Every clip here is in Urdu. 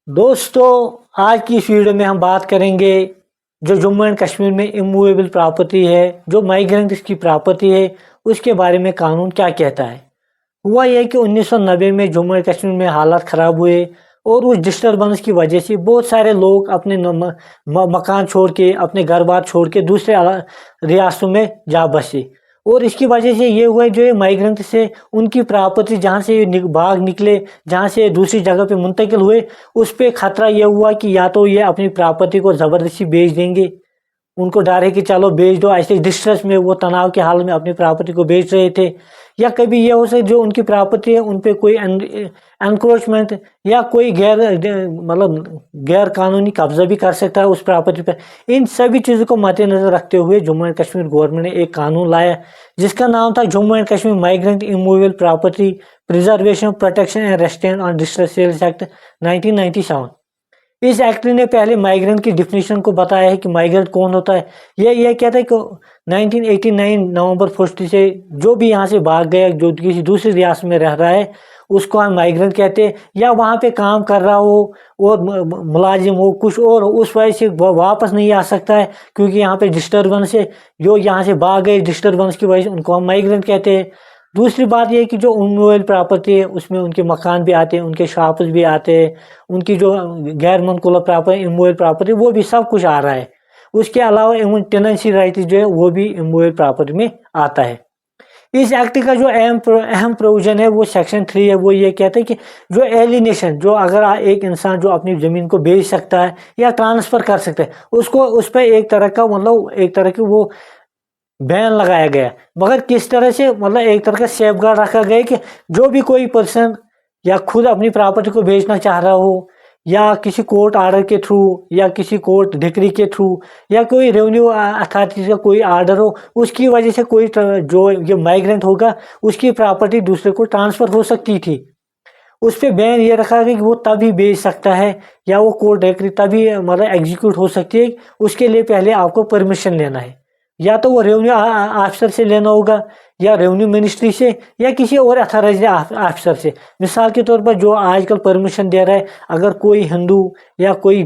دوستو آج کی اس ویڈیو میں ہم بات کریں گے جو جموں اینڈ کشمیر میں اموویبل پراپرٹی ہے، جو مائیگرنٹس کی پراپرٹی ہے، اس کے بارے میں قانون کیا کہتا ہے۔ ہوا یہ کہ 1990 میں جموں اینڈ کشمیر میں حالات خراب ہوئے اور اس ڈسٹربنس کی وجہ سے بہت سارے لوگ اپنے مکان چھوڑ کے، اپنے گھر بار چھوڑ کے دوسرے ریاستوں میں جا بسے، اور اس کی وجہ سے یہ ہوا جو یہ مائیگرنٹس ہے ان کی پراپرٹی جہاں سے باغ نکلے، جہاں سے دوسری جگہ پہ منتقل ہوئے، اس پہ خطرہ یہ ہوا کہ یا تو یہ اپنی پراپرٹی کو زبردستی بیچ دیں گے، ان کو ڈر ہے کہ چلو بیچ دو، ایسے ڈسٹریس میں وہ تناؤ کے حال میں اپنی پراپرٹی کو بیچ رہے تھے، یا کبھی یہ ہو سکتا جو ان کی پراپرٹی ہے ان پہ کوئی انکروچمنٹ یا کوئی غیر قانونی قبضہ بھی کر سکتا ہے اس پراپرٹی پہ۔ ان سبھی چیزوں کو مد نظر رکھتے ہوئے جموں اینڈ کشمیر گورنمنٹ نے ایک قانون لایا جس کا نام تھا Jammu and Kashmir migrant immovable property preservation protection and restraint on distress sales act 1997۔ اس ایکٹ نے پہلے مائیگرنٹ کی ڈیفینیشن کو بتایا ہے کہ مائیگرنٹ کون ہوتا ہے۔ یہ کہتا ہے کہ 1989 نومبر 1 سے جو بھی یہاں سے بھاگ گیا، جو کسی دوسری ریاست میں رہ رہا ہے، اس کو ہم مائیگرنٹ کہتے ہیں، یا وہاں پہ کام کر رہا ہو اور ملازم ہو کچھ اور اس وجہ سے واپس نہیں آ سکتا ہے کیونکہ یہاں پہ ڈسٹربنس ہے، جو یہاں سے بھاگ گئے ڈسٹربنس کی وجہ سے ان کو ہم مائیگرنٹ کہتے ہیں۔ دوسری بات یہ کہ جو اموویبل پراپرٹی ہے اس میں ان کے مکان بھی آتے ہیں، ان کے شاپس بھی آتے ہیں، ان کی جو غیر منقولہ پراپرٹی اموویبل پراپرٹی وہ بھی سب کچھ آ رہا ہے۔ اس کے علاوہ ٹیننسی رائٹ جو ہے وہ بھی اموویبل پراپرٹی میں آتا ہے۔ اس ایکٹ کا جو اہم پروویژن ہے وہ سیکشن 3 ہے، وہ یہ کہتا ہے کہ جو ایلینیشن، جو اگر ایک انسان جو اپنی زمین کو بیچ سکتا ہے یا ٹرانسفر کر سکتا ہے، اس پہ ایک طرح کی وہ بین لگایا گیا، مگر کس طرح سے ایک طرح کا سیف گارڈ رکھا گیا کہ جو بھی کوئی پرسن یا خود اپنی پراپرٹی کو بیچنا چاہ رہا ہو، یا کسی کورٹ آرڈر کے تھرو یا کسی کورٹ ڈکری کے تھرو یا کوئی ریونیو اتھارٹی کا کوئی آرڈر ہو، اس کی وجہ سے کوئی جو یہ مائیگرنٹ ہوگا اس کی پراپرٹی دوسرے کو ٹرانسفر ہو سکتی تھی۔ اس پہ بین یہ رکھا گیا کہ وہ تبھی بیچ سکتا ہے یا وہ کورٹ ڈکری تبھی ایگزیکیوٹ ہو سکتی ہے، اس کے لیے پہلے آپ کو پرمیشن لینا ہے، یا تو وہ ریونیو آفیسر سے لینا ہوگا یا ریونیو منسٹری سے یا کسی اور اتھارائزڈ آفیسر سے۔ مثال کے طور پر جو آج کل پرمیشن دے رہا ہے، اگر کوئی ہندو یا کوئی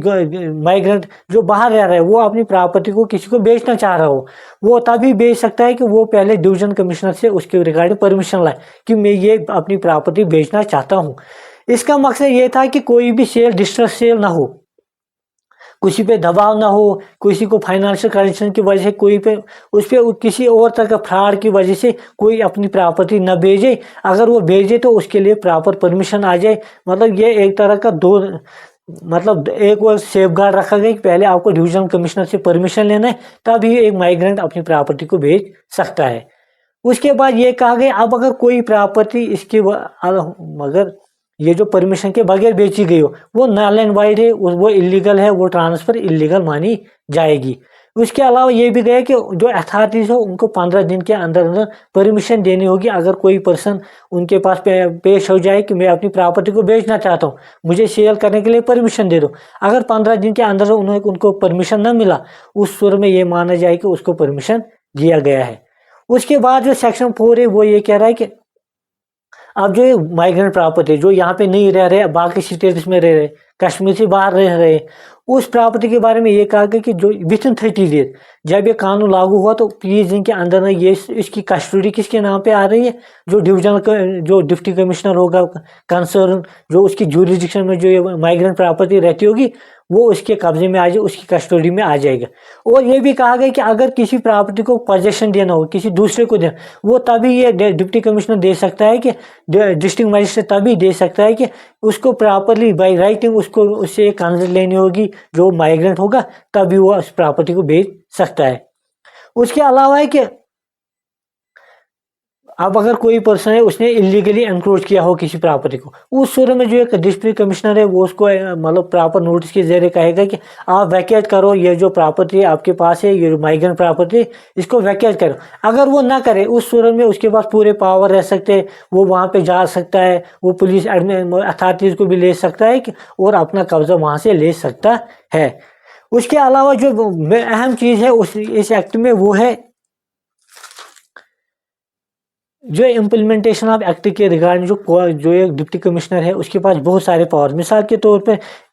مائیگرنٹ جو باہر رہ رہا ہے وہ اپنی پراپرٹی کو کسی کو بیچنا چاہ رہا ہو، وہ تبھی بیچ سکتا ہے کہ وہ پہلے ڈویژن کمشنر سے اس کے ریگارڈنگ پرمیشن لائے کہ میں یہ اپنی پراپرٹی بیچنا چاہتا ہوں۔ اس کا مقصد یہ تھا کہ کوئی بھی سیل ڈسٹریس سیل نہ ہو، کسی پہ دباؤ نہ ہو، کسی کو فائنانشل کنڈیشن کی وجہ سے اس پہ کسی اور طرح کا فراڈ کی وجہ سے کوئی اپنی پراپرٹی نہ بیچے، اگر وہ بیچے تو اس کے لیے پراپر پرمیشن آ جائے۔ یہ ایک طرح کا ایک اور سیف گارڈ رکھا گیا کہ پہلے آپ کو ڈویژن کمشنر سے پرمیشن لینا ہے، تب ہی ایک مائیگرنٹ اپنی پراپرٹی کو بیچ سکتا ہے۔ اس کے بعد یہ کہا گیا اب اگر کوئی پراپرٹی مگر یہ جو پرمیشن کے بغیر بیچی گئی ہو وہ نل اینڈ وائڈ ہے، وہ اللیگل ہے، وہ ٹرانسفر اللیگل مانی جائے گی۔ اس کے علاوہ یہ بھی گیا کہ جو اتھارٹیز ہو ان کو 15 دن کے اندر پرمیشن دینی ہوگی، اگر کوئی پرسن ان کے پاس پیش ہو جائے کہ میں اپنی پراپرٹی کو بیچنا چاہتا ہوں، مجھے سیل کرنے کے لیے پرمیشن دے دو، اگر 15 دن کے اندر ان کو پرمیشن نہ ملا، اس صورت میں یہ مانا جائے کہ اس کو پرمیشن دیا گیا ہے۔ اس کے بعد جو سیکشن 4 ہے وہ یہ کہہ رہا ہے کہ اب جو مائیگرنٹ پراپرٹی جو یہاں پہ نہیں رہ رہے، باقی اسٹیٹس میں رہ رہے، کشمیر سے باہر رہ رہے، اس پراپرٹی کے بارے میں یہ کہا گیا کہ جو within 30 days جب یہ قانون لاگو ہوا تو 30 دن کے اندر اس کی کسٹڈی کس کے نام پہ آ رہی ہے، جو ڈپٹی کمشنر ہوگا کنسرن، جو اس کی جوریسڈکشن میں جو یہ مائیگرنٹ پراپرٹی رہتی ہوگی وہ اس کے قبضے میں آ جائے، اس کی کسٹڈی میں آ جائے گا۔ اور یہ بھی کہا گیا کہ اگر کسی پراپرٹی کو پوزیشن دینا ہو، کسی دوسرے کو دینا، وہ تبھی یہ ڈپٹی کمشنر دے سکتا ہے کہ ڈسٹرکٹ مجسٹریٹ تبھی دے سکتا ہے کہ اس کو پراپرلی بائی رائٹنگ اس سے کنسنٹ لینی ہوگی، جو مائیگرنٹ ہوگا تبھی وہ اس پراپرٹی کو بیچ سکتا ہے۔ اس کے علاوہ ہے کہ اب اگر کوئی پرسن ہے اس نے اللیگلی انکروچ کیا ہو کسی پراپرٹی کو، اس صورت میں جو ایک ڈسٹرکٹ کمشنر ہے وہ اس کو پراپر نوٹس کے ذریعے کہے گا کہ آپ ویکیٹ کرو، یہ جو پراپرٹی آپ کے پاس ہے، یہ مائیگرنٹ پراپرٹی، اس کو ویکیٹ کرو۔ اگر وہ نہ کرے اس صورت میں اس کے پاس پورے پاور رہ سکتے ہیں، وہ وہاں پہ جا سکتا ہے، وہ پولیس اتھارٹیز کو بھی لے سکتا ہے اور اپنا قبضہ وہاں سے لے سکتا ہے۔ اس کے علاوہ جو اہم چیز ہے اس ایکٹ میں وہ ہے جو امپلیمنٹیشن آف ایکٹ کے ریگارڈنگ جو ایک ڈپٹی کمشنر ہے اس کے پاس بہت سارے پاور، مثال کے طور پہ